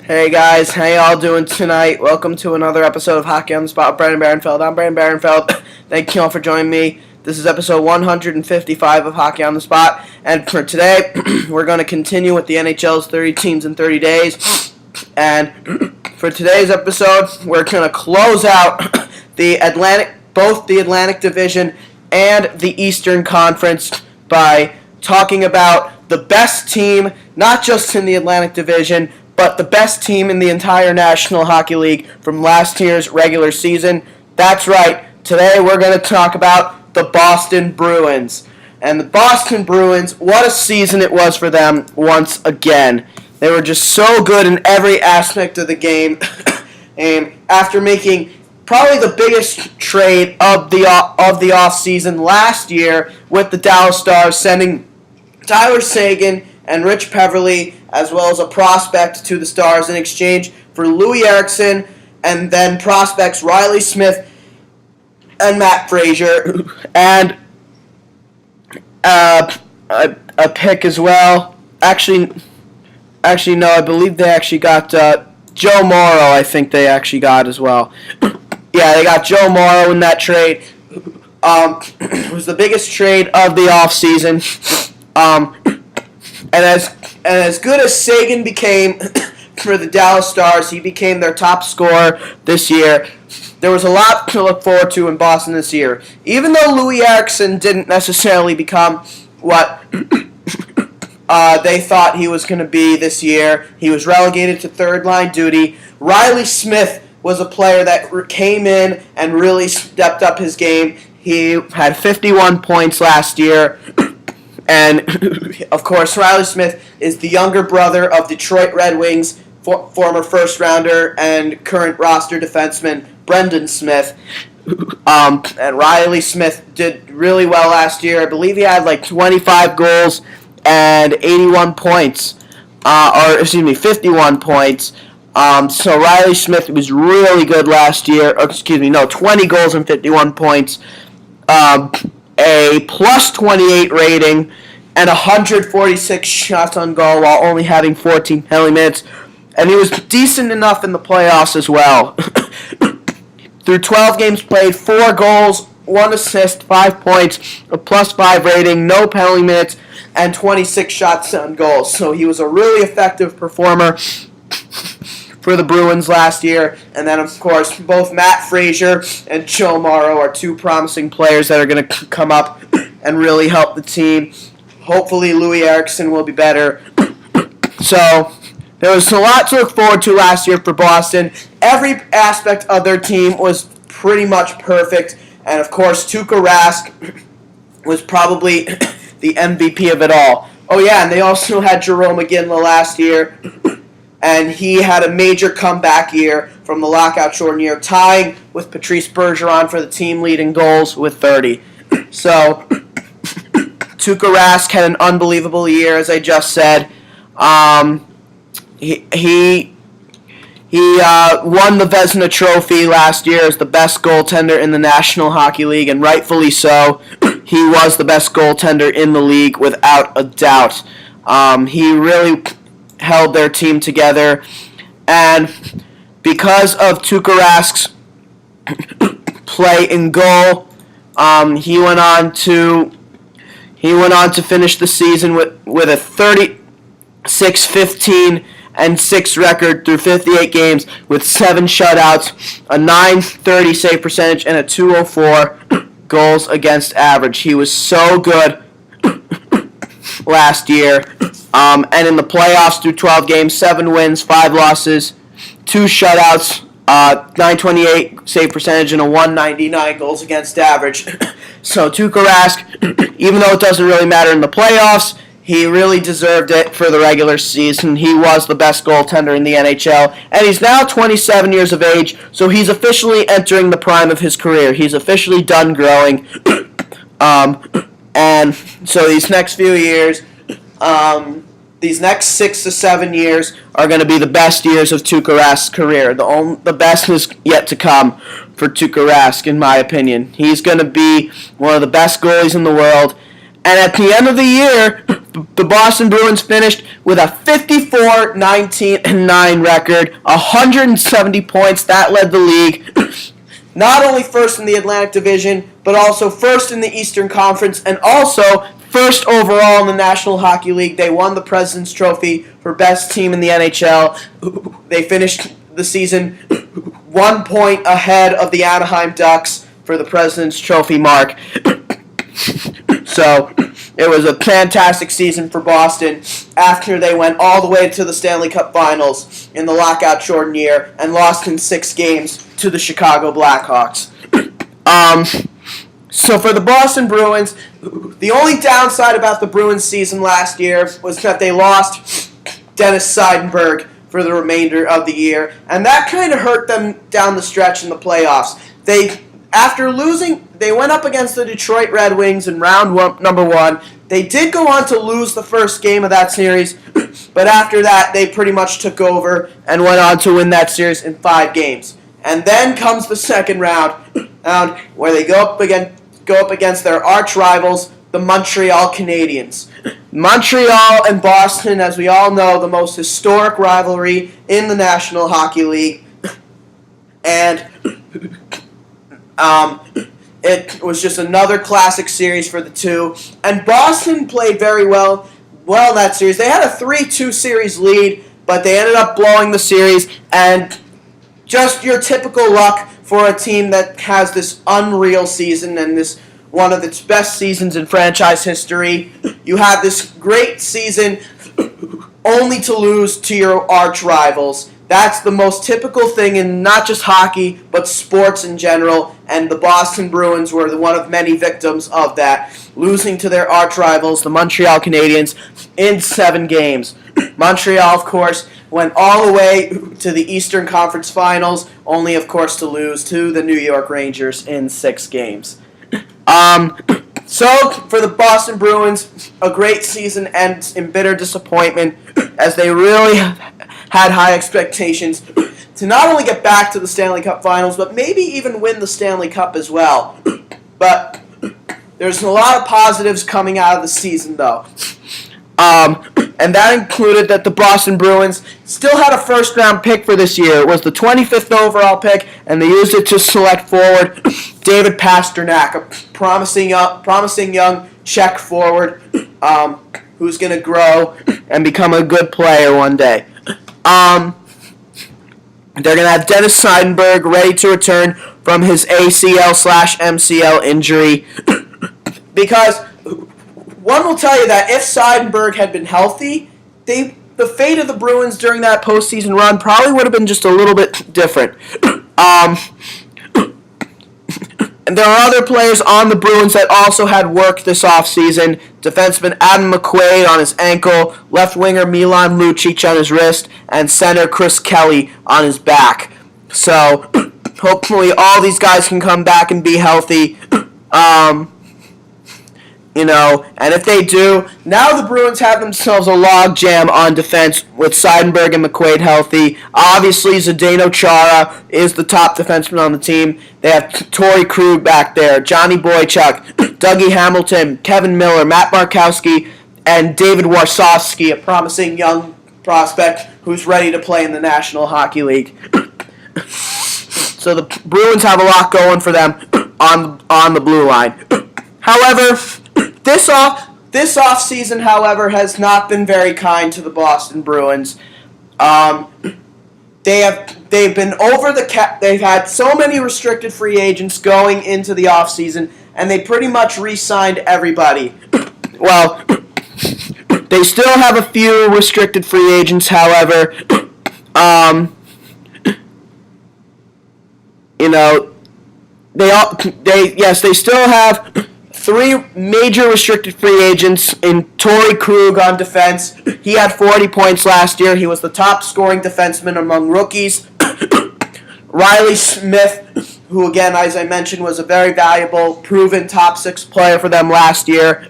Hey guys, how y'all doing tonight? Welcome to another episode of Hockey on the Spot with Brandon Barenfeld. I'm Brandon Barenfeld. Thank you all for joining me. This is episode 155 of Hockey on the Spot, and for today, we're going to continue with the NHL's 30 teams in 30 days. And for today's episode, we're going to close out both the Atlantic Division and the Eastern Conference by talking about the best team, not just in the Atlantic Division, but the best team in the entire National Hockey League from last year's regular season. That's right. Today we're going to talk about the Boston Bruins. And the Boston Bruins, what a season it was for them once again. They were just so good in every aspect of the game. And after making probably the biggest trade of the offseason last year with the Dallas Stars, sending Tyler Seguin and Rich Peverley, as well as a prospect to the Stars in exchange for Louis Eriksson, and then prospects Riley Smith and Matt Frazier, and a pick as well. Actually, no, I believe they actually got Joe Morrow. I think they actually got as well. Yeah, they got Joe Morrow in that trade. It was the biggest trade of the offseason. And as good as Seguin became for the Dallas Stars, he became their top scorer this year. There was a lot to look forward to in Boston this year. Even though Louis Eriksson didn't necessarily become what they thought he was going to be this year, he was relegated to third-line duty. Riley Smith was a player that came in and really stepped up his game. He had 51 points last year. And, of course, Riley Smith is the younger brother of Detroit Red Wings former first-rounder and current roster defenseman Brendan Smith. And Riley Smith did really well last year. I believe he had like 25 goals and 81 points. 51 points. So Riley Smith was really good last year. 20 goals and 51 points. A plus 28 rating, and 146 shots on goal while only having 14 penalty minutes. And he was decent enough in the playoffs as well. Through 12 games played, 4 goals, 1 assist, 5 points, a plus 5 rating, no penalty minutes, and 26 shots on goal. So he was a really effective performer for the Bruins last year. And then, of course, both Matt Frazier and Joe Morrow are two promising players that are going to come up and really help the team. Hopefully Louis Eriksson will be better. So there was a lot to look forward to last year for Boston. Every aspect of their team was pretty much perfect. And, of course, Tuukka Rask was probably the MVP of it all. Oh, yeah, and they also had Jarome Iginla last year. And he had a major comeback year from the lockout-shortened year, tying with Patrice Bergeron for the team leading goals with 30. So Tuukka Rask had an unbelievable year, as I just said. He won the Vezina Trophy last year as the best goaltender in the National Hockey League, and rightfully so. He was the best goaltender in the league without a doubt. He really held their team together, and because of Tuukka Rask's play in goal, he went on to finish the season with a 36-15-6 record through 58 games with 7 shutouts, a .930 save percentage, and a .204 goals against average. He was so good last year. And in the playoffs, through 12 games, 7 wins, 5 losses, 2 shutouts, .928 save percentage, and a .199 goals against average. So Tuukka Rask, even though it doesn't really matter in the playoffs, he really deserved it for the regular season. He was the best goaltender in the NHL, and he's now 27 years of age, so he's officially entering the prime of his career. He's officially done growing. And so these next few years, these next 6 to 7 years are going to be the best years of Tuukka Rask's career. The best is yet to come for Tuukka Rask, in my opinion. He's going to be one of the best goalies in the world, And at the end of the year, the Boston Bruins finished with a 54-19-9 record, 170 points. That led the league. Not only first in the Atlantic Division, but also first in the Eastern Conference, and also first overall in the National Hockey League. They won the President's Trophy for best team in the NHL. They finished the season 1 point ahead of the Anaheim Ducks for the President's Trophy mark. So it was a fantastic season for Boston after they went all the way to the Stanley Cup Finals in the lockout-shortened year and lost in 6 games to the Chicago Blackhawks. So for the Boston Bruins, the only downside about the Bruins season last year was that they lost Dennis Seidenberg for the remainder of the year, and that kind of hurt them down the stretch in the playoffs. After losing, they went up against the Detroit Red Wings in number 1. They did go on to lose the first game of that series, but after that, they pretty much took over and went on to win that series in 5 games. And then comes the second round, where they go up against their arch rivals, the Montreal Canadiens. Montreal and Boston, as we all know, the most historic rivalry in the National Hockey League. And it was just another classic series for the two. And Boston played very well in that series. They had a 3-2 series lead, but they ended up blowing the series. And just your typical luck for a team that has this unreal season and this one of its best seasons in franchise history. You have this great season only to lose to your arch rivals. That's the most typical thing in not just hockey, but sports in general, and the Boston Bruins were one of many victims of that, losing to their arch rivals, the Montreal Canadiens, in 7 games. Montreal, of course, went all the way to the Eastern Conference Finals, only, of course, to lose to the New York Rangers in 6 games. So, for the Boston Bruins, a great season ends in bitter disappointment, as they really had high expectations to not only get back to the Stanley Cup Finals, but maybe even win the Stanley Cup as well. But there's a lot of positives coming out of the season, though. And that included that the Boston Bruins still had a first-round pick for this year. It was the 25th overall pick, and they used it to select forward David Pastrnak, a promising young Czech forward who's going to grow and become a good player one day. They're going to have Dennis Seidenberg ready to return from his ACL/MCL injury because one will tell you that if Seidenberg had been healthy, the fate of the Bruins during that postseason run probably would have been just a little bit different. And there are other players on the Bruins that also had work this offseason. Defenseman Adam McQuaid on his ankle, left winger Milan Lucic on his wrist, and center Chris Kelly on his back. So hopefully all these guys can come back and be healthy. And if they do, now the Bruins have themselves a logjam on defense with Seidenberg and McQuaid healthy. Obviously, Zdeno Chara is the top defenseman on the team. They have Torrey Krug back there, Johnny Boychuk, Dougie Hamilton, Kevin Miller, Matt Markowski, and David Warsawski, a promising young prospect who's ready to play in the National Hockey League. So the Bruins have a lot going for them on the blue line. However, This offseason, however, has not been very kind to the Boston Bruins. They've been over the cap. They've had so many restricted free agents going into the offseason, and they pretty much re-signed everybody. Well, they still have a few restricted free agents, however. They still have 3 major restricted free agents in Torrey Krug on defense. He had 40 points last year. He was the top scoring defenseman among rookies. Riley Smith, who again, as I mentioned, was a very valuable, proven top 6 player for them last year.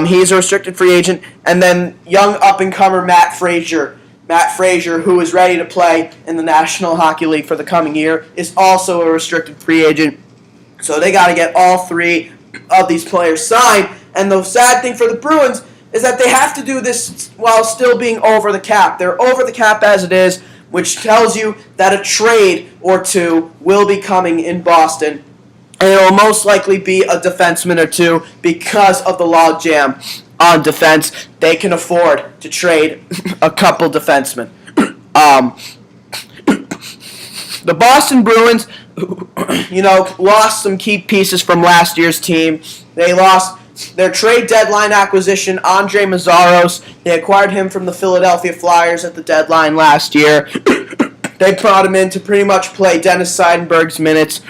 He's a restricted free agent. And then young up-and-comer Matt Frazier. Matt Frazier, who is ready to play in the National Hockey League for the coming year, is also a restricted free agent. So they got to get all 3 of these players signed, And the sad thing for the Bruins is that they have to do this while still being over the cap. They're over the cap as it is, which tells you that a trade or two will be coming in Boston. And it will most likely be a defenseman or two because of the logjam on defense. They can afford to trade a couple defensemen. The Boston Bruins, lost some key pieces from last year's team. They lost their trade deadline acquisition, Andre Mazzaros. They acquired him from the Philadelphia Flyers at the deadline last year. They brought him in to pretty much play Dennis Seidenberg's minutes.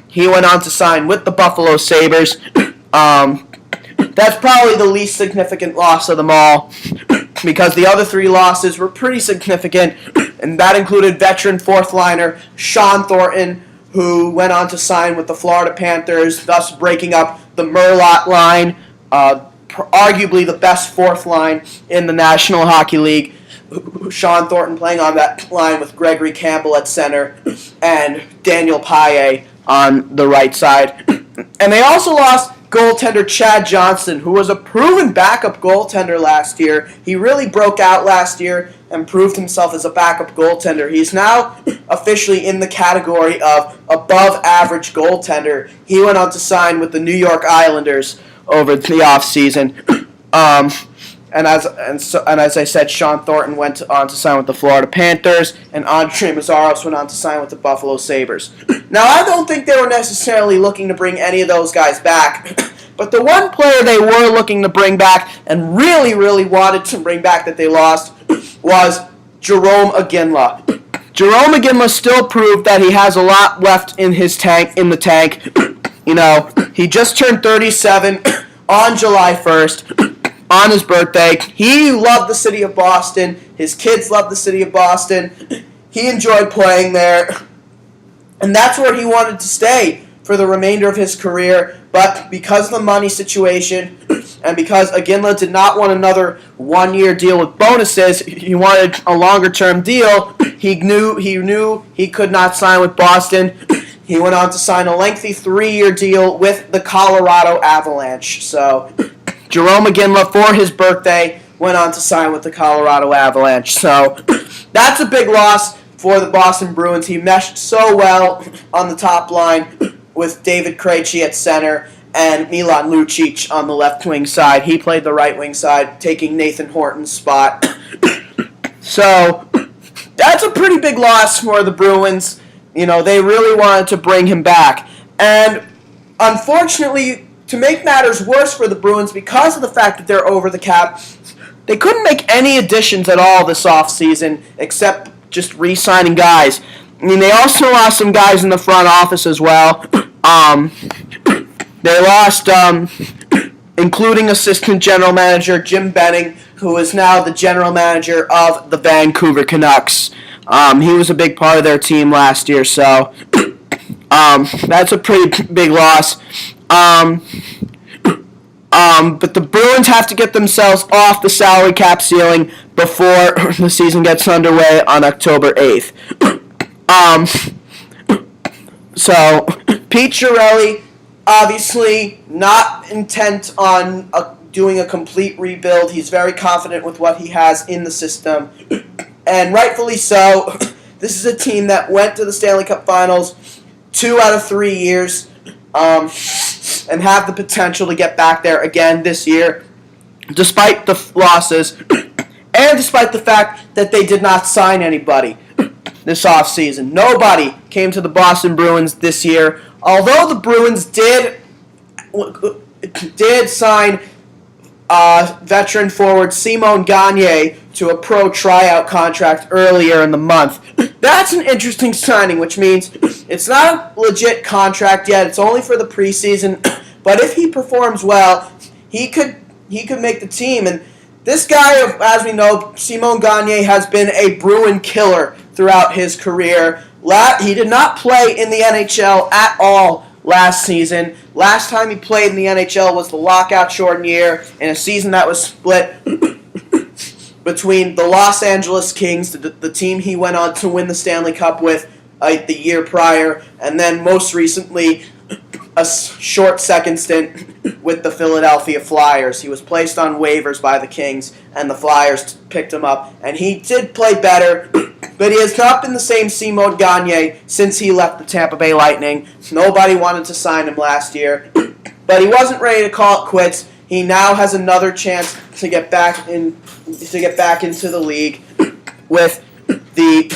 He went on to sign with the Buffalo Sabres. That's probably the least significant loss of them all, because the other three losses were pretty significant, and that included veteran fourth liner Sean Thornton, who went on to sign with the Florida Panthers, thus breaking up the Merlot line, arguably the best fourth line in the National Hockey League. Sean Thornton playing on that line with Gregory Campbell at center and Daniel Paille on the right side. And they also lost goaltender Chad Johnston, who was a proven backup goaltender last year. He really broke out last year and proved himself as a backup goaltender. He's now officially in the category of above average goaltender. He went on to sign with the New York Islanders over the offseason. And as I said, Sean Thornton went on to sign with the Florida Panthers, and Andre Mazzaros went on to sign with the Buffalo Sabres. Now, I don't think they were necessarily looking to bring any of those guys back, but the one player they were looking to bring back and really, really wanted to bring back that they lost was Jerome Iginla. Jerome Iginla still proved that he has a lot left in his tank. He just turned 37 on July 1st. On his birthday. He loved the city of Boston. His kids loved the city of Boston. He enjoyed playing there. And that's where he wanted to stay for the remainder of his career. But because of the money situation, and because Iginla did not want another one-year deal with bonuses, he wanted a longer-term deal. He knew he could not sign with Boston. He went on to sign a lengthy 3-year deal with the Colorado Avalanche. So Jerome Iginla, for his birthday, went on to sign with the Colorado Avalanche. So that's a big loss for the Boston Bruins. He meshed so well on the top line with David Krejci at center and Milan Lucic on the left wing side. He played the right wing side, taking Nathan Horton's spot. So that's a pretty big loss for the Bruins. They really wanted to bring him back. And unfortunately, to make matters worse for the Bruins, because of the fact that they're over the cap, they couldn't make any additions at all this offseason except just re-signing guys. They also lost some guys in the front office as well. They lost, including assistant general manager Jim Benning, who is now the general manager of the Vancouver Canucks. He was a big part of their team last year, so that's a pretty big loss. But the Bruins have to get themselves off the salary cap ceiling before the season gets underway on October 8th. So Pete Chiarelli, obviously not intent on doing a complete rebuild. He's very confident with what he has in the system, and rightfully so. This is a team that went to the Stanley Cup Finals 2 out of 3 years. And have the potential to get back there again this year, despite the losses, and despite the fact that they did not sign anybody this offseason. Nobody came to the Boston Bruins this year, although the Bruins did sign veteran forward Simon Gagne to a pro tryout contract earlier in the month. That's an interesting signing, which means it's not a legit contract yet. It's only for the preseason. But if he performs well, he could make the team. And this guy, as we know, Simon Gagne, has been a Bruin killer throughout his career. He did not play in the NHL at all last season. Last time he played in the NHL was the lockout-shortened year in a season that was split between the Los Angeles Kings, the team he went on to win the Stanley Cup with the year prior, and then most recently a short second stint with the Philadelphia Flyers. He was placed on waivers by the Kings, and the Flyers picked him up. And he did play better, but he has not been the same Simon Gagne since he left the Tampa Bay Lightning. Nobody wanted to sign him last year, but he wasn't ready to call it quits. He now has another chance to get back into the league with the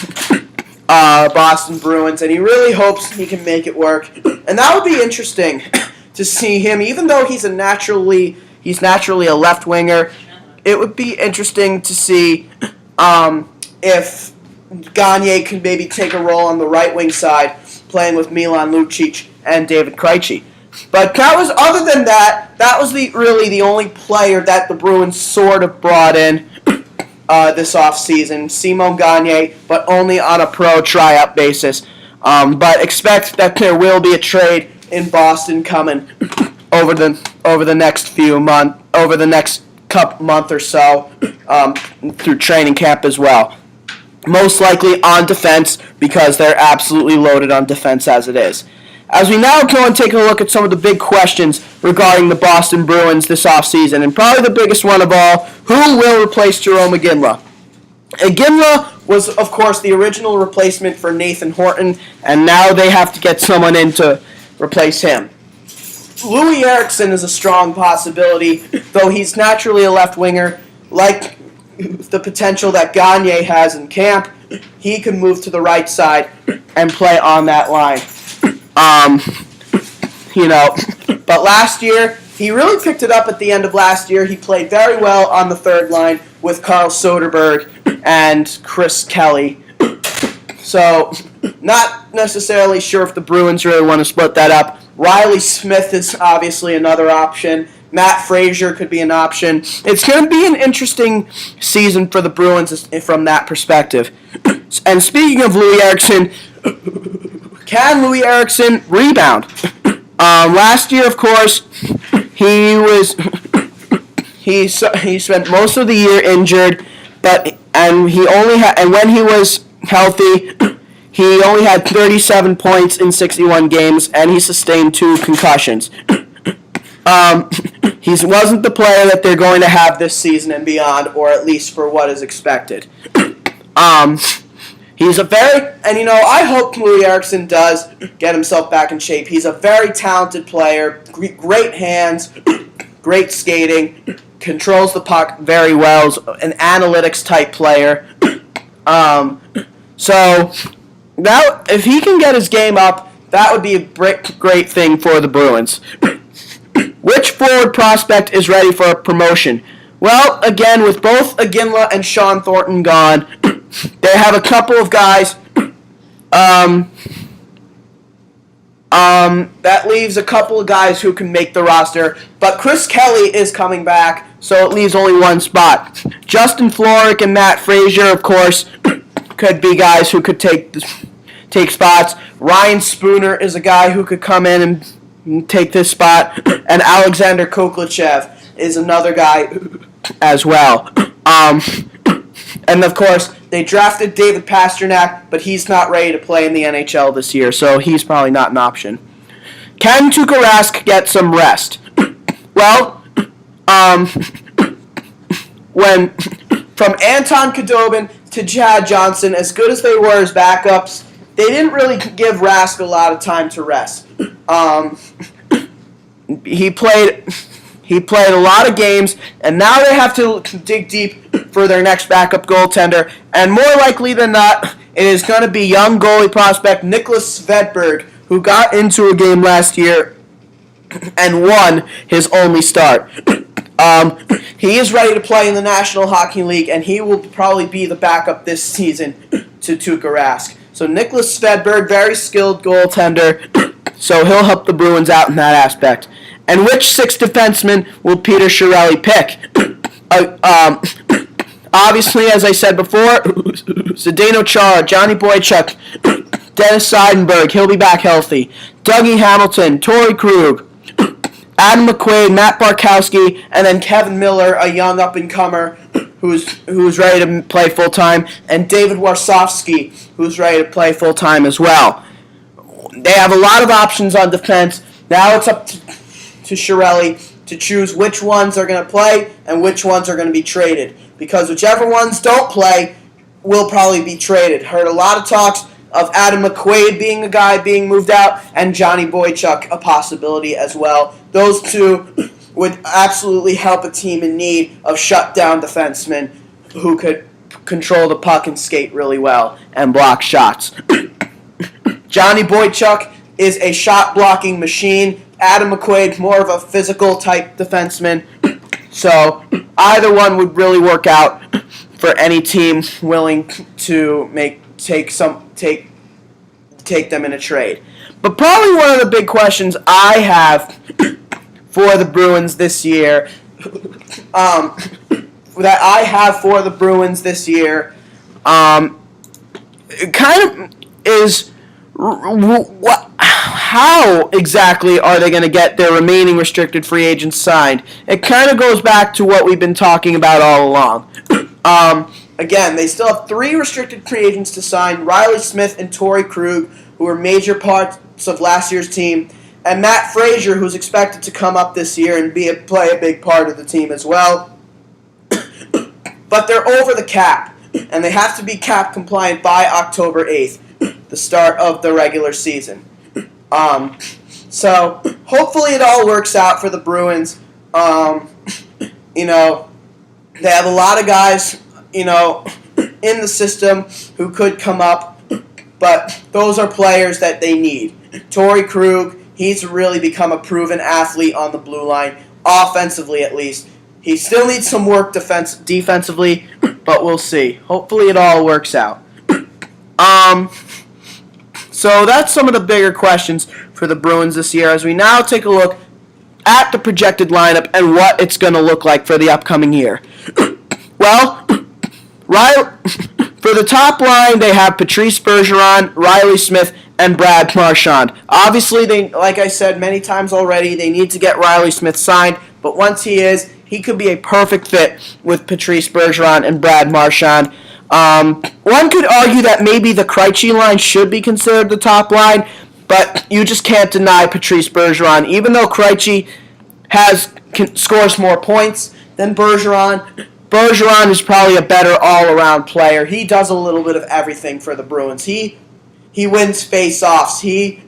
Boston Bruins, and he really hopes he can make it work. And that would be interesting to see him, even though he's naturally a left winger. It would be interesting to see if Gagne can maybe take a role on the right wing side, playing with Milan Lucic and David Krejci. But other than that, that was really the only player that the Bruins sort of brought in this offseason, Simon Gagne, but only on a pro tryout basis. But expect that there will be a trade in Boston coming over the next month or so through training camp as well. Most likely on defense, because they're absolutely loaded on defense as it is. As we now go and take a look at some of the big questions regarding the Boston Bruins this offseason, and probably the biggest one of all, who will replace Jerome Iginla? Iginla was, of course, the original replacement for Nathan Horton, and now they have to get someone in to replace him. Louis Eriksson is a strong possibility, though he's naturally a left winger. Like the potential that Gagne has in camp, he can move to the right side and play on that line. But last year, he really picked it up at the end of last year. He played very well on the third line with Carl Soderberg and Chris Kelly. So, not necessarily sure if the Bruins really want to split that up. Riley Smith is obviously another option. Matt Frazier could be an option. It's going to be an interesting season for the Bruins from that perspective. And speaking of Louis Eriksson, can Louis Eriksson rebound? Last year, of course, he spent most of the year injured, and when he was healthy, he only had 37 points in 61 games, and he sustained 2 concussions. He wasn't the player that they're going to have this season and beyond, or at least for what is expected. I hope Louis Eriksson does get himself back in shape. He's a very talented player, great hands, great skating, controls the puck very well, an analytics type player. So if he can get his game up, that would be a great thing for the Bruins. Which forward prospect is ready for a promotion? Well, again, with both Iginla and Sean Thornton gone, they have a couple of guys. That leaves a couple of guys who can make the roster. But Chris Kelly is coming back, so it leaves only one spot. Justin Florek and Matt Frazier, of course, could be guys who could take spots. Ryan Spooner is a guy who could come in and take this spot. And Alexander Koklachev is another guy as well. And of course, they drafted David Pastrnak, but he's not ready to play in the NHL this year, so he's probably not an option. Can Tuukka Rask get some rest? Well, from Anton Khudobin to Chad Johnson, as good as they were as backups, they didn't really give Rask a lot of time to rest. He played a lot of games, and now they have to dig deep for their next backup goaltender. And more likely than not, it is going to be young goalie prospect Nicholas Svedberg, who got into a game last year and won his only start. He is ready to play in the National Hockey League, and he will probably be the backup this season to Tuukka Rask. So Nicholas Svedberg, very skilled goaltender, so he'll help the Bruins out in that aspect. And which 6 defensemen will Peter Chiarelli pick? Obviously, as I said before, Zdeno Chara, Johnny Boychuk, Dennis Seidenberg, he'll be back healthy. Dougie Hamilton, Torrey Krug, Adam McQuaid, Matt Barkowski, and then Kevin Miller, a young up-and-comer who's ready to play full-time, and David Warsofsky, who's ready to play full-time as well. They have a lot of options on defense, Now it's up to Chiarelli to choose which ones are going to play and which ones are going to be traded. Because whichever ones don't play will probably be traded. Heard a lot of talks of Adam McQuaid being a guy being moved out and Johnny Boychuk a possibility as well. Those two would absolutely help a team in need of shutdown defensemen who could control the puck and skate really well and block shots. Johnny Boychuk is a shot-blocking machine. Adam McQuaid, more of a physical-type defenseman. So either one would really work out for any team willing to take them in a trade. But probably one of the big questions I have for the Bruins this year, kind of is how exactly are they going to get their remaining restricted free agents signed? It kind of goes back to what we've been talking about all along. Again, they still have 3 restricted free agents to sign, Riley Smith and Torrey Krug, who were major parts of last year's team, and Matt Frazier, who's expected to come up this year and play a big part of the team as well. But they're over the cap, and they have to be cap compliant by October 8th, the start of the regular season. So hopefully it all works out for the Bruins. They have a lot of guys, in the system who could come up, but those are players that they need. Torrey Krug, he's really become a proven athlete on the blue line, offensively at least. He still needs some work defensively, but we'll see. Hopefully it all works out. So that's some of the bigger questions for the Bruins this year as we now take a look at the projected lineup and what it's going to look like for the upcoming year. Well, for the top line, they have Patrice Bergeron, Riley Smith, and Brad Marchand. Obviously, like I said many times already, they need to get Riley Smith signed, but once he could be a perfect fit with Patrice Bergeron and Brad Marchand. One could argue that maybe the Krejci line should be considered the top line, but you just can't deny Patrice Bergeron. Even though Krejci scores more points than Bergeron, Bergeron is probably a better all-around player. He does a little bit of everything for the Bruins. He wins face-offs. He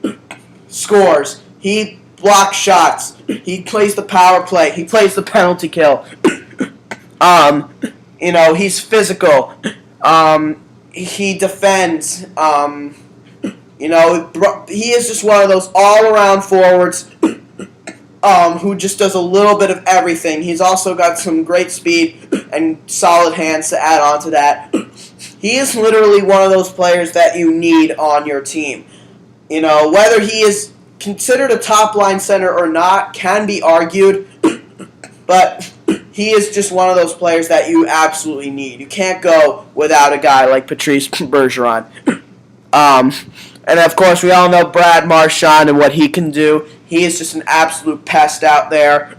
scores. He blocks shots. He plays the power play. He plays the penalty kill. He's physical. He defends. He is just one of those all-around forwards who just does a little bit of everything. He's also got some great speed and solid hands to add on to that. He is literally one of those players that you need on your team. Whether he is considered a top-line center or not can be argued, but he is just one of those players that you absolutely need. You can't go without a guy like Patrice Bergeron. And of course, we all know Brad Marchand and what he can do. He is just an absolute pest out there.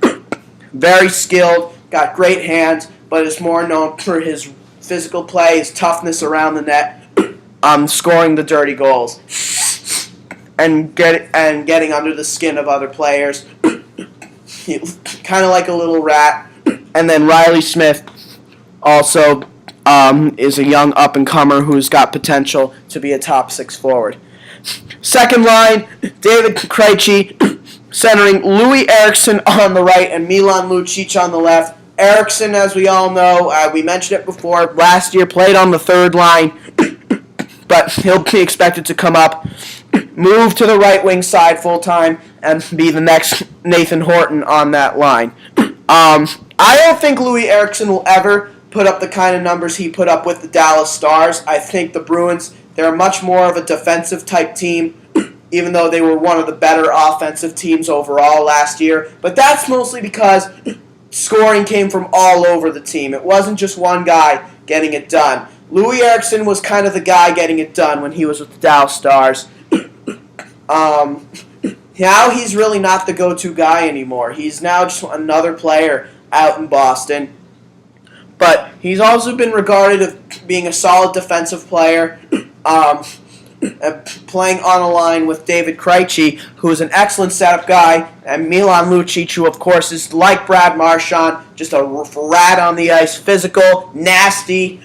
Very skilled, got great hands, but is more known for his physical play, his toughness around the net, scoring the dirty goals, and getting under the skin of other players. Kind of like a little rat. And then Riley Smith also is a young up-and-comer who's got potential to be a top 6 forward. Second line, David Krejci, centering Louis Eriksson on the right and Milan Lucic on the left. Eriksson, as we all know, we mentioned it before, last year played on the third line, but he'll be expected to come up, move to the right wing side full-time, and be the next Nathan Horton on that line. I don't think Louis Eriksson will ever put up the kind of numbers he put up with the Dallas Stars. I think the Bruins, they're much more of a defensive type team, even though they were one of the better offensive teams overall last year. But that's mostly because scoring came from all over the team. It wasn't just one guy getting it done. Louis Eriksson was kind of the guy getting it done when he was with the Dallas Stars. Now he's really not the go-to guy anymore. He's now just another player out in Boston. But he's also been regarded as being a solid defensive player. playing on a line with David Krejci, who is an excellent setup guy, and Milan Lucic, who of course is like Brad Marchand, just a rat on the ice, physical, nasty.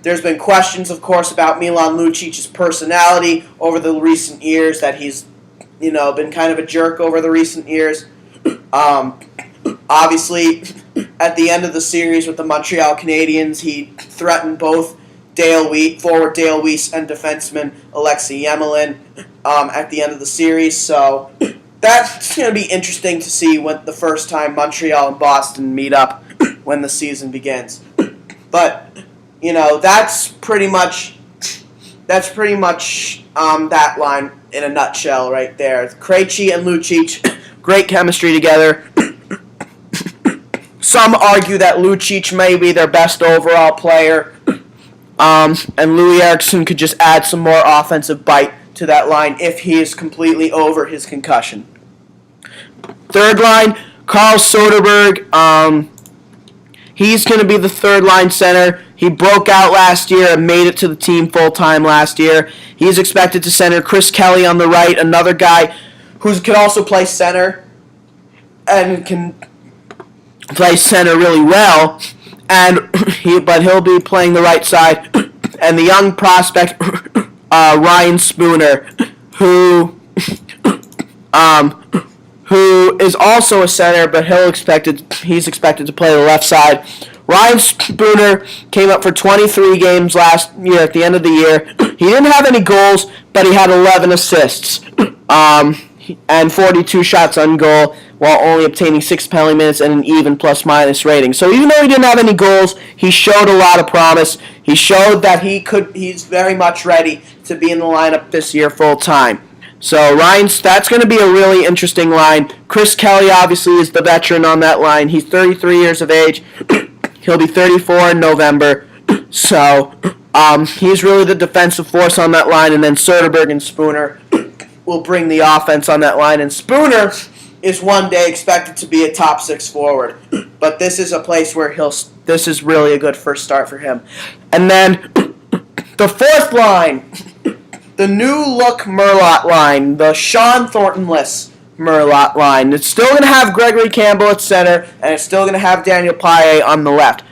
There's been questions, of course, about Milan Lucic's personality over the recent years, that he's, been kind of a jerk over the recent years. Obviously, at the end of the series with the Montreal Canadiens, he threatened both forward Dale Weiss and defenseman Alexei Yemelin at the end of the series. So that's going to be interesting to see when the first time Montreal and Boston meet up when the season begins. But that's pretty much that line in a nutshell right there. Krejci and Lucic, great chemistry together. Some argue that Lucic may be their best overall player, and Louis Eriksson could just add some more offensive bite to that line if he is completely over his concussion. Third line, Carl Soderberg. He's going to be the third line center. He broke out last year and made it to the team full-time last year. He's expected to center Chris Kelly on the right, another guy who can also play center and can play center really well, but he'll be playing the right side. And the young prospect, Ryan Spooner, who is also a center, but he's expected to play the left side. Ryan Spooner came up for 23 games last year at the end of the year. He didn't have any goals, but he had 11 assists and 42 shots on goal, while only obtaining 6 penalty minutes and an even plus-minus rating. So even though he didn't have any goals, he showed a lot of promise. He showed that he's very much ready to be in the lineup this year full-time. So that's going to be a really interesting line. Chris Kelly obviously is the veteran on that line. He's 33 years of age. He'll be 34 in November. So he's really the defensive force on that line. And then Soderberg and Spooner will bring the offense on that line. And Spooner is one day expected to be a top 6 forward. But this is a place where this is really a good first start for him. And then the fourth line, the new-look Merlot line, the Sean Thornton-less Merlot line. It's still going to have Gregory Campbell at center, and it's still going to have Daniel Paille on the left.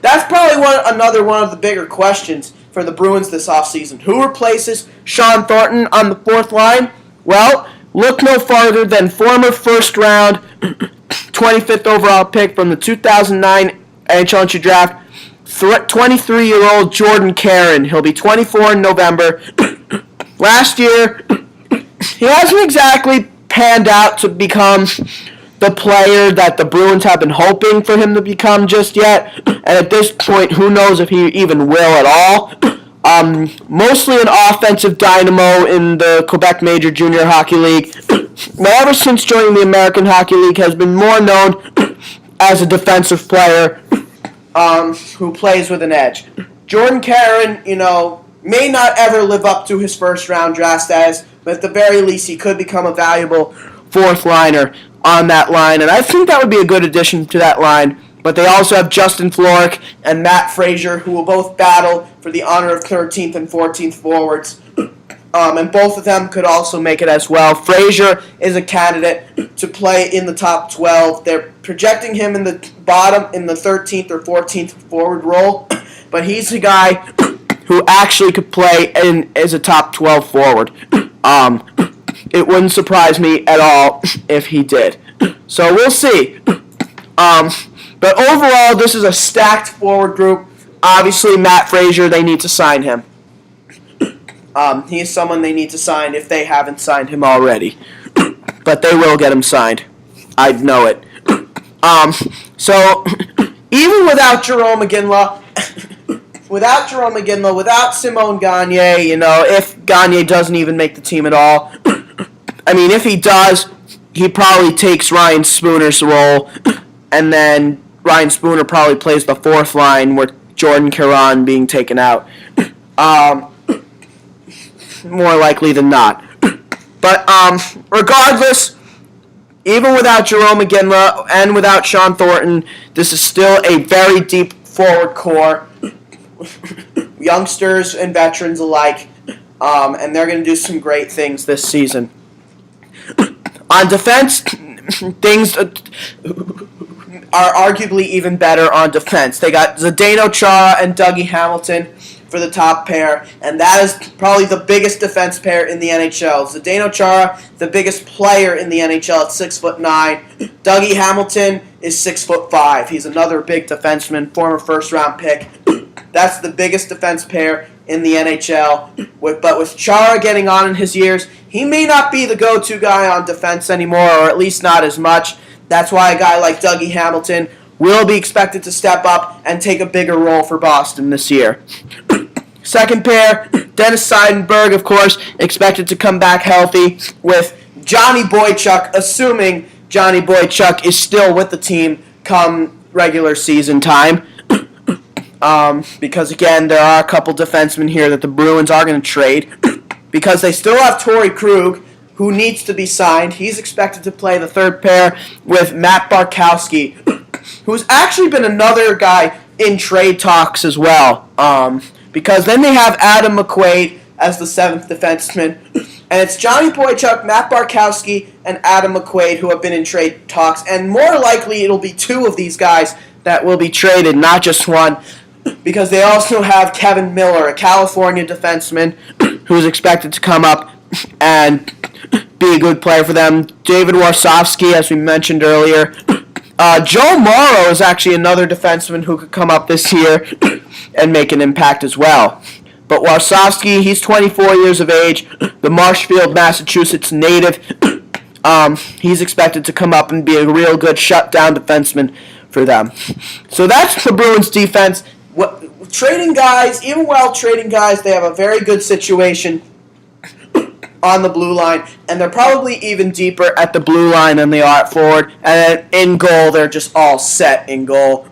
That's probably another one of the bigger questions for the Bruins this offseason. Who replaces Sean Thornton on the fourth line? Well, look no farther than former first-round, 25th overall pick from the 2009 NHL entry draft, 23-year-old Jordan Caron. He'll be 24 in November. Last year, he hasn't exactly panned out to become the player that the Bruins have been hoping for him to become just yet. And at this point, who knows if he even will at all. Mostly an offensive dynamo in the Quebec Major Junior Hockey League. But ever since joining the American Hockey League, has been more known as a defensive player who plays with an edge. Jordan Caron, may not ever live up to his first-round draft status, but at the very least, he could become a valuable fourth liner on that line, and I think that would be a good addition to that line. But they also have Justin Florek and Matt Frazier, who will both battle for the honor of 13th and 14th forwards. And both of them could also make it as well. Frazier is a candidate to play in the top 12. They're projecting him in the bottom, in the 13th or 14th forward role. But he's a guy who actually could play as a top 12 forward. It wouldn't surprise me at all if he did. So we'll see. But overall, this is a stacked forward group. Obviously, Matt Frazier, they need to sign him. He is someone they need to sign if they haven't signed him already. But they will get him signed. I know it. So, even without Jerome McGinley, without Simone Gagne, if Gagne doesn't even make the team at all, I mean, if he does, he probably takes Ryan Spooner's role, and then Ryan Spooner probably plays the fourth line with Jordan Caron being taken out. More likely than not. But regardless, even without Jerome McGinley and without Sean Thornton, this is still a very deep forward core youngsters and veterans alike, and they're going to do some great things this season. On defense, things are arguably even better on defense. They got Zdeno Chara and Dougie Hamilton for the top pair, and that is probably the biggest defense pair in the NHL. Zdeno Chara, the biggest player in the NHL at 6'9". Dougie Hamilton is 6'5". He's another big defenseman, former first-round pick. That's the biggest defense pair in the NHL. But with Chara getting on in his years, he may not be the go-to guy on defense anymore, or at least not as much. That's why a guy like Dougie Hamilton will be expected to step up and take a bigger role for Boston this year. Second pair, Dennis Seidenberg, of course, expected to come back healthy, with Johnny Boychuk, assuming Johnny Boychuk is still with the team come regular season time. Because, again, there are a couple defensemen here that the Bruins are going to trade. Because they still have Torrey Krug, who needs to be signed. He's expected to play the third pair with Matt Bartkowski, who's actually been another guy in trade talks as well. Because then they have Adam McQuaid as the seventh defenseman. And it's Johnny Boychuk, Matt Bartkowski, and Adam McQuaid who have been in trade talks. And more likely it'll be two of these guys that will be traded, not just one. Because they also have Kevin Miller, a California defenseman, who's expected to come up and be a good player for them. David Warsofsky, as we mentioned earlier. Joe Morrow is actually another defenseman who could come up this year and make an impact as well. But Warsofsky, he's 24 years of age, the Marshfield, Massachusetts native. He's expected to come up and be a real good shutdown defenseman for them. So that's the Bruins defense. Trading guys, even while trading guys, they have a very good situation on the blue line, and they're probably even deeper at the blue line than they are at forward. And then in goal, they're just all set in goal.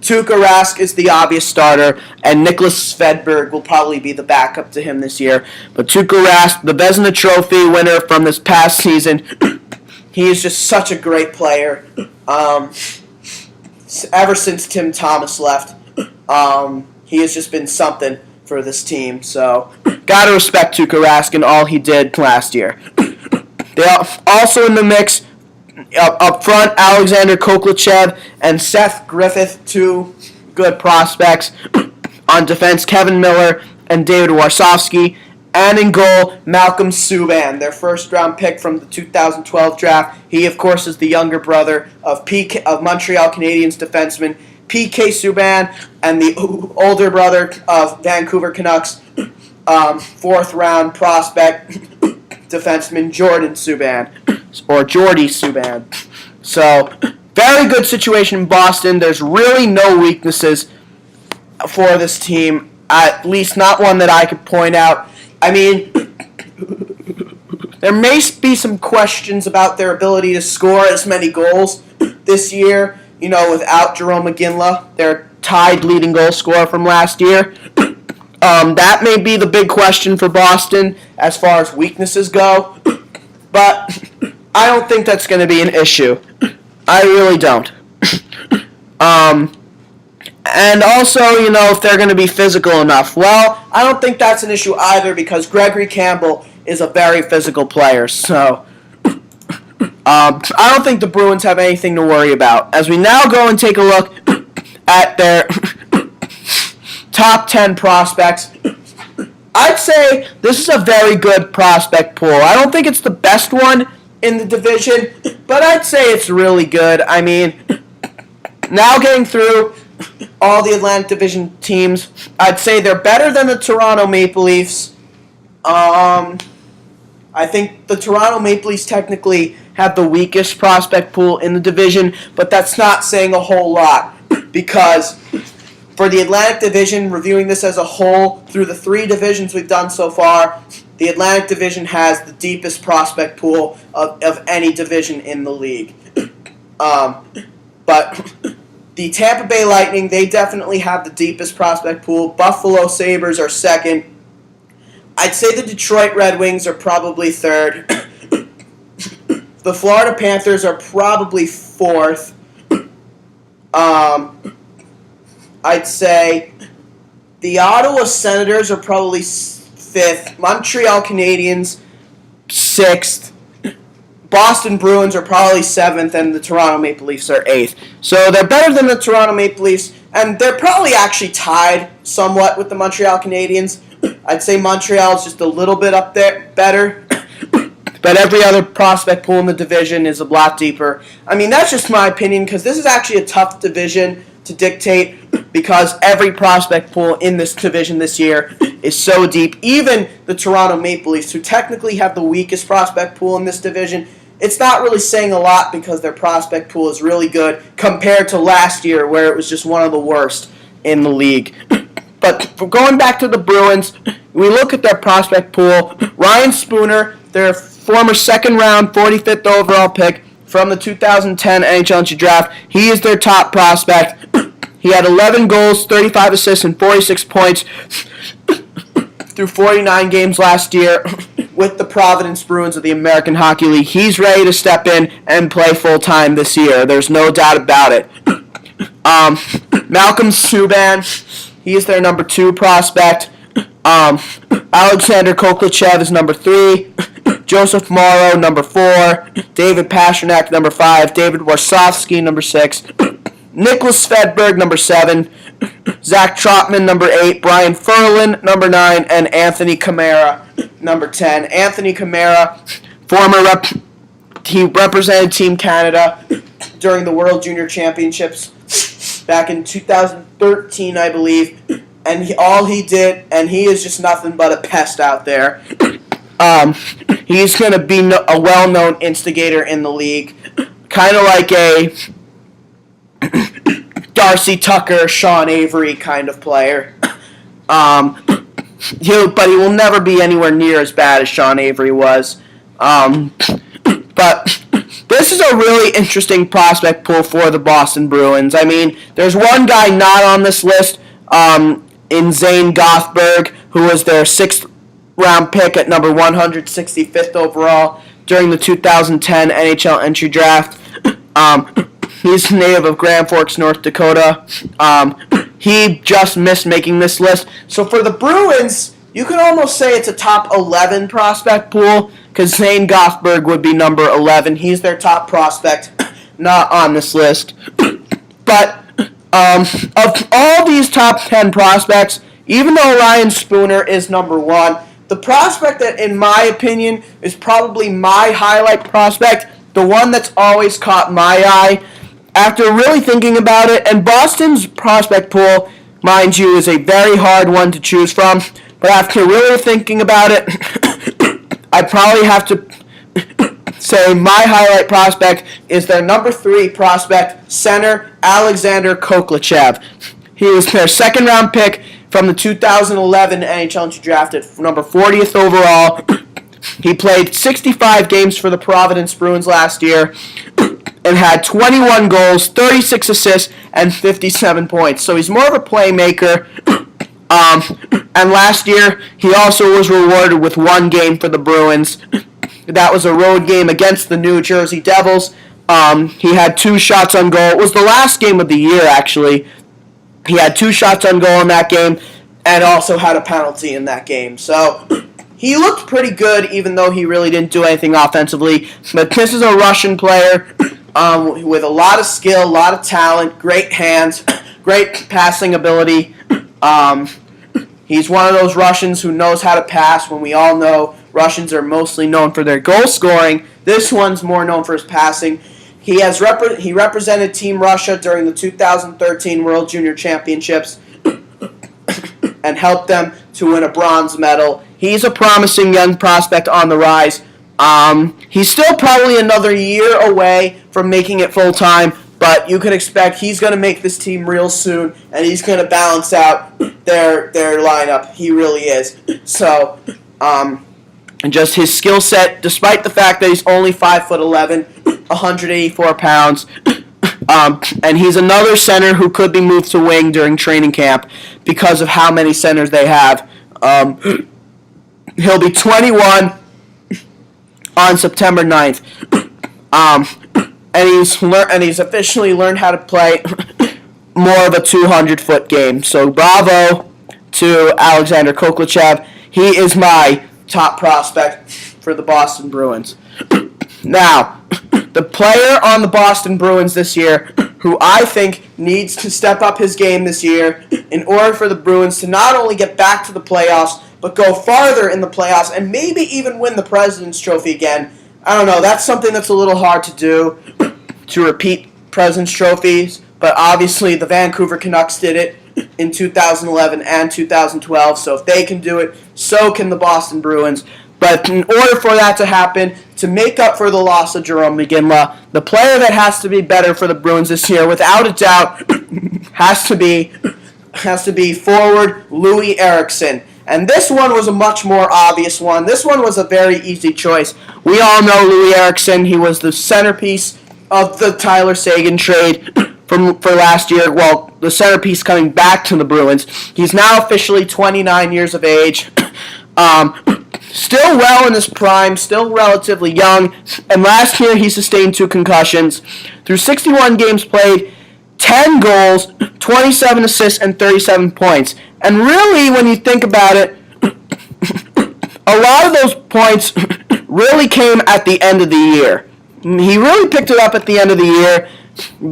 Tuukka Rask is the obvious starter, and Nicholas Svedberg will probably be the backup to him this year. But Tuukka Rask, the Vezina Trophy winner from this past season, he is just such a great player. Ever since Tim Thomas left, he has just been something for this team. So, gotta respect Tuukka Rask and all he did last year. They are also in the mix up front, Alexander Koklachev and Seth Griffith, two good prospects. On defense, Kevin Miller and David Warsofsky. And in goal, Malcolm Subban, their first-round pick from the 2012 draft. He, of course, is the younger brother of Montreal Canadiens defenseman P.K. Subban, and the older brother of Vancouver Canucks fourth-round prospect defenseman Jordan Subban, or Jordy Subban. So, very good situation in Boston. There's really no weaknesses for this team, at least not one that I could point out. I mean, there may be some questions about their ability to score as many goals this year, without Jerome McGinley, their tied leading goal scorer from last year. That may be the big question for Boston as far as weaknesses go, but I don't think that's going to be an issue. I really don't. And also, if they're going to be physical enough. Well, I don't think that's an issue either, because Gregory Campbell is a very physical player. So, I don't think the Bruins have anything to worry about. As we now go and take a look at their top 10 prospects, I'd say this is a very good prospect pool. I don't think it's the best one in the division, but I'd say it's really good. I mean, now getting through all the Atlantic Division teams, I'd say they're better than the Toronto Maple Leafs. I think the Toronto Maple Leafs technically have the weakest prospect pool in the division, but that's not saying a whole lot, because for the Atlantic Division, reviewing this as a whole, through the three divisions we've done so far, the Atlantic Division has the deepest prospect pool of any division in the league. But the Tampa Bay Lightning, they definitely have the deepest prospect pool. Buffalo Sabres are second. I'd say the Detroit Red Wings are probably third. The Florida Panthers are probably fourth. I'd say The Ottawa Senators are probably 5th. Montreal Canadiens, 6th. Boston Bruins are probably 7th, and the Toronto Maple Leafs are 8th. So they're better than the Toronto Maple Leafs, and they're probably actually tied somewhat with the Montreal Canadiens. I'd say Montreal is just a little bit up there better. But every other prospect pool in the division is a lot deeper. I mean, that's just my opinion, because this is actually a tough division to dictate, because every prospect pool in this division this year is so deep. Even the Toronto Maple Leafs, who technically have the weakest prospect pool in this division, it's not really saying a lot because their prospect pool is really good compared to last year, where it was just one of the worst in the league. But going back to the Bruins, we look at their prospect pool. Ryan Spooner, their former second-round, 45th overall pick from the 2010 NHL entry draft, he is their top prospect. He had 11 goals, 35 assists, and 46 points through 49 games last year with the Providence Bruins of the American Hockey League. He's ready to step in and play full-time this year. There's no doubt about it. Malcolm Subban, he is their number 2 prospect. Alexander Koklachev is number 3. Joseph Morrow, number 4. David Pastrnak, number 5. David Warsofsky, number 6. Nicholas Svedberg, number 7. Zach Trotman, number 8. Brian Ferlin, number 9. And Anthony Camara, number 10. Anthony Camara, he represented Team Canada during the World Junior Championships back in 2013, I believe. And he is just nothing but a pest out there. He's going to be a well-known instigator in the league. Kind of like a Darcy Tucker, Sean Avery kind of player. But he will never be anywhere near as bad as Sean Avery was. But this is a really interesting prospect pool for the Boston Bruins. I mean, there's one guy not on this list, in Zane Gothberg, who was their 6th round pick at number 165th overall during the 2010 NHL entry draft. He's native of Grand Forks, North Dakota. He just missed making this list. So for the Bruins, you could almost say it's a top 11 prospect pool, because Zane Gothberg would be number 11. He's their top prospect, not on this list. But of all these top 10 prospects, even though Ryan Spooner is number 1, the prospect that, in my opinion, is probably my highlight prospect, the one that's always caught my eye, after really thinking about it, and Boston's prospect pool, mind you, is a very hard one to choose from, but after really thinking about it, I probably have to say my highlight prospect is their number 3 prospect, center Alexander Koklachev. He was their 2nd round pick from the 2011 NHL entry draft at number 40th overall. He played 65 games for the Providence Bruins last year and had 21 goals, 36 assists, and 57 points. So he's more of a playmaker. And last year, he also was rewarded with 1 game for the Bruins. That was a road game against the New Jersey Devils. He had 2 shots on goal. It was the last game of the year, actually. He had 2 shots on goal in that game and also had a penalty in that game. So he looked pretty good, even though he really didn't do anything offensively. But this is a Russian player with a lot of skill, a lot of talent, great hands, great passing ability. He's one of those Russians who knows how to pass, when we all know Russians are mostly known for their goal scoring. This one's more known for his passing. He represented Team Russia during the 2013 World Junior Championships and helped them to win a bronze medal. He's a promising young prospect on the rise. He's still probably another year away from making it full-time, but you can expect he's going to make this team real soon, and he's going to balance out their lineup. He really is. So, and just his skill set, despite the fact that he's only 5'11", 184 pounds, and he's another center who could be moved to wing during training camp because of how many centers they have. He'll be 21 on September 9th. And he's officially learned how to play more of a 200-foot game. So bravo to Alexander Kovalchev. He is my top prospect for the Boston Bruins. Now, the player on the Boston Bruins this year who I think needs to step up his game this year in order for the Bruins to not only get back to the playoffs, but go farther in the playoffs and maybe even win the President's Trophy again. I don't know, that's something that's a little hard to do, to repeat President's Trophies, but obviously the Vancouver Canucks did it in 2011 and 2012, so if they can do it, so can the Boston Bruins. But in order for that to happen, to make up for the loss of Jarome Iginla, the player that has to be better for the Bruins this year, without a doubt, has to be forward Louis Eriksson. And this one was a much more obvious one. This one was a very easy choice. We all know Louis Eriksson. He was the centerpiece of the Tyler Seguin trade for last year. Well, the centerpiece coming back to the Bruins. He's now officially 29 years of age. Still well in his prime, still relatively young, and last year he sustained 2 concussions. Through 61 games played, 10 goals, 27 assists, and 37 points. And really, when you think about it, a lot of those points really came at the end of the year. He really picked it up at the end of the year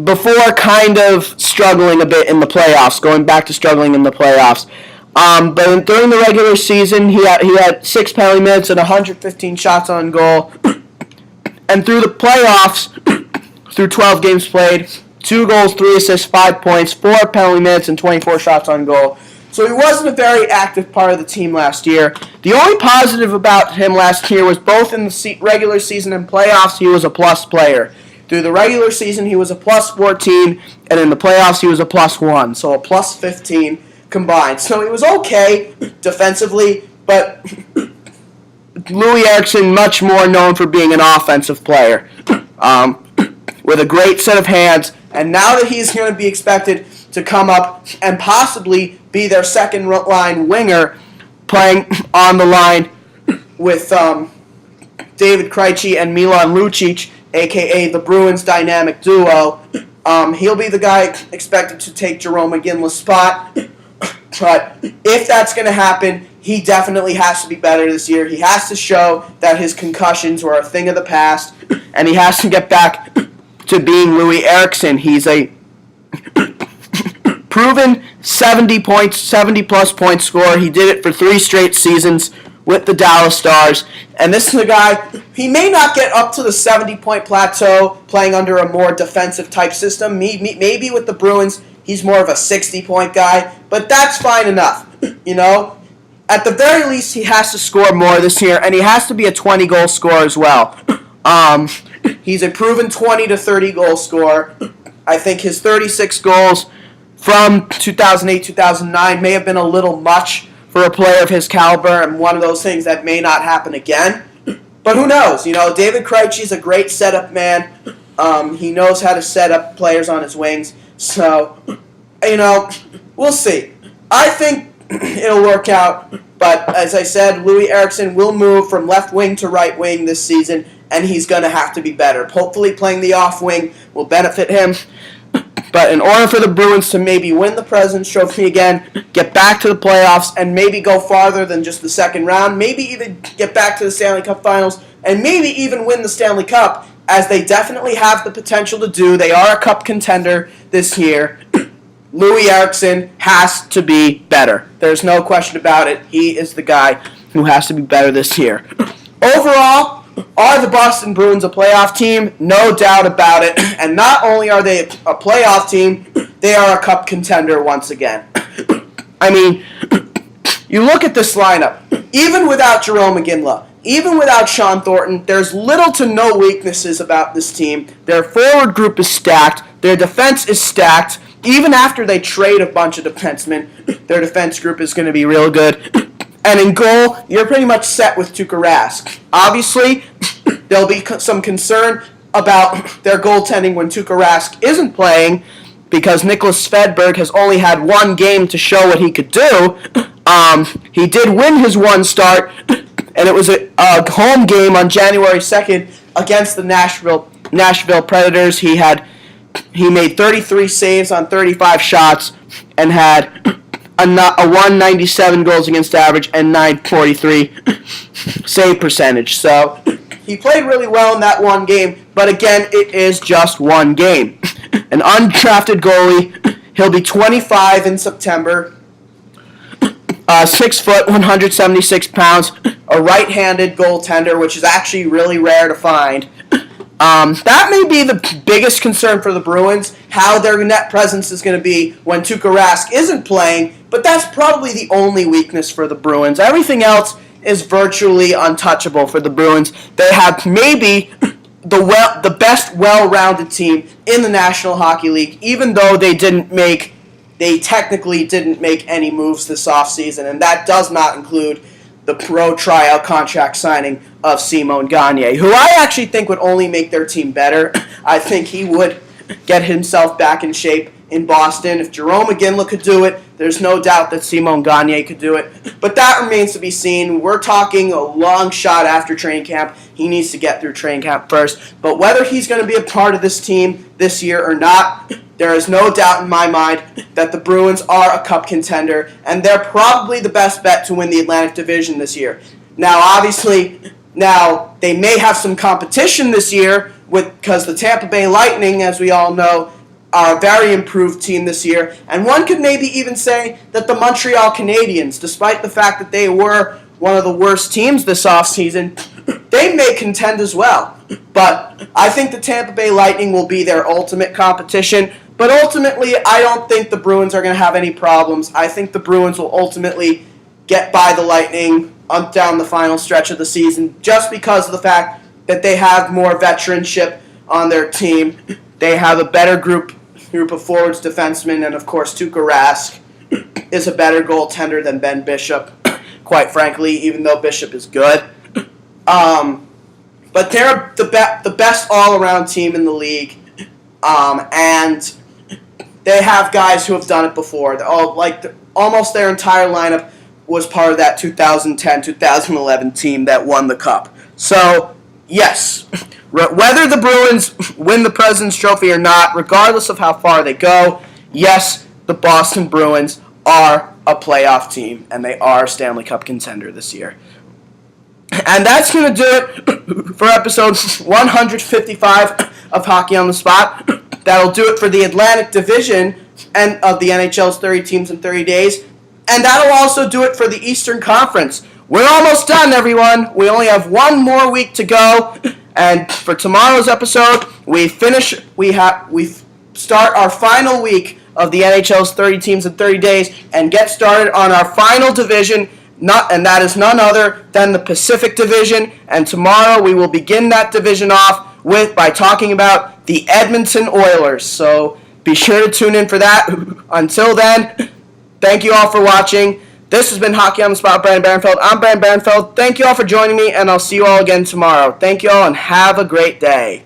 before kind of struggling a bit in the playoffs, going back to struggling in the playoffs. But during the regular season, he had 6 penalty minutes and 115 shots on goal. And through the playoffs, through 12 games played, 2 goals, 3 assists, 5 points, 4 penalty minutes, and 24 shots on goal. So he wasn't a very active part of the team last year. The only positive about him last year was both in the regular season and playoffs, he was a plus player. Through the regular season, he was a plus 14, and in the playoffs, he was a plus 1, so a plus 15 combined. So he was okay defensively, but Louis Eriksson much more known for being an offensive player with a great set of hands. And now that he's going to be expected to come up and possibly be their second line winger, playing on the line with David Krejci and Milan Lucic, a.k.a. the Bruins dynamic duo, he'll be the guy expected to take Jarome Iginla's spot. But if that's going to happen, he definitely has to be better this year. He has to show that his concussions were a thing of the past, and he has to get back to being Louis Eriksson. He's a proven 70-plus point scorer. He did it for 3 straight seasons with the Dallas Stars. And this is a guy, he may not get up to the 70-point plateau playing under a more defensive type system. Maybe with the Bruins, he's more of a 60-point guy, but that's fine enough, you know? At the very least, he has to score more this year, and he has to be a 20-goal scorer as well. He's a proven 20 to 30-goal scorer. I think his 36 goals from 2008-2009 may have been a little much for a player of his caliber, and one of those things that may not happen again. But who knows? You know, David Krejci is a great setup man. He knows how to set up players on his wings. So, you know, we'll see. I think it'll work out, but as I said, Louis Eriksson will move from left wing to right wing this season, and he's going to have to be better. Hopefully playing the off wing will benefit him, but in order for the Bruins to maybe win the President's Trophy again, get back to the playoffs, and maybe go farther than just the second round, maybe even get back to the Stanley Cup Finals, and maybe even win the Stanley Cup, as they definitely have the potential to do. They are a cup contender this year. Louis Eriksson has to be better. There's no question about it. He is the guy who has to be better this year. Overall, are the Boston Bruins a playoff team? No doubt about it. And not only are they a playoff team, they are a cup contender once again. I mean, you look at this lineup. Even without Jarome Iginla, even without Sean Thornton, there's little to no weaknesses about this team. Their forward group is stacked. Their defense is stacked. Even after they trade a bunch of defensemen, their defense group is going to be real good. And in goal, you're pretty much set with Tuukka Rask. Obviously, there'll be some concern about their goaltending when Tuukka Rask isn't playing, because Nicholas Svedberg has only had 1 game to show what he could do. He did win his 1 start, and it was a home game on January 2nd against the Nashville Predators. He made 33 saves on 35 shots and had a 197 goals against average and 943 save percentage. So he played really well in that one game, but again, it is just one game. An undrafted goalie. He'll be 25 in September. 6 foot, 176 pounds. A right-handed goaltender, which is actually really rare to find. That may be the biggest concern for the Bruins, how their net presence is going to be when Tuukka Rask isn't playing, but that's probably the only weakness for the Bruins. Everything else is virtually untouchable for the Bruins. They have maybe the best well-rounded team in the National Hockey League, even though they technically didn't make any moves this offseason, and that does not include the pro tryout contract signing of Simon Gagne, who I actually think would only make their team better. I think he would get himself back in shape in Boston. If Jerome McGinley could do it, there's no doubt that Simon Gagne could do it. But that remains to be seen. We're talking a long shot after training camp. He needs to get through training camp first. But whether he's going to be a part of this team this year or not, there is no doubt in my mind that the Bruins are a cup contender, and they're probably the best bet to win the Atlantic Division this year. Now, obviously, they may have some competition this year because the Tampa Bay Lightning, as we all know, are a very improved team this year. And one could maybe even say that the Montreal Canadiens, despite the fact that they were one of the worst teams this offseason, they may contend as well. But I think the Tampa Bay Lightning will be their ultimate competition. But ultimately, I don't think the Bruins are going to have any problems. I think the Bruins will ultimately get by the Lightning down the final stretch of the season just because of the fact that they have more veteranship on their team. They have a better group of forwards, defensemen, and of course Tuukka Rask is a better goaltender than Ben Bishop, quite frankly, even though Bishop is good. But they're the best all-around team in the league, and they have guys who have done it before. Almost their entire lineup was part of that 2010-2011 team that won the Cup. So, yes, whether the Bruins win the President's Trophy or not, regardless of how far they go, yes, the Boston Bruins are a playoff team, and they are a Stanley Cup contender this year. And that's going to do it for episode 155 of Hockey on the Spot. That'll do it for the Atlantic Division and of the NHL's 30 teams in 30 days. And that'll also do it for the Eastern Conference. We're almost done, everyone. We only have one more week to go. And for tomorrow's episode, we start our final week of the NHL's 30 teams in 30 days and get started on our final division, and that is none other than the Pacific Division. And tomorrow we will begin that division off by talking about the Edmonton Oilers. So be sure to tune in for that. Until then, thank you all for watching. This has been Hockey on the Spot with Brandon Barenfeld. I'm Brandon Barenfeld. Thank you all for joining me, and I'll see you all again tomorrow. Thank you all, and have a great day.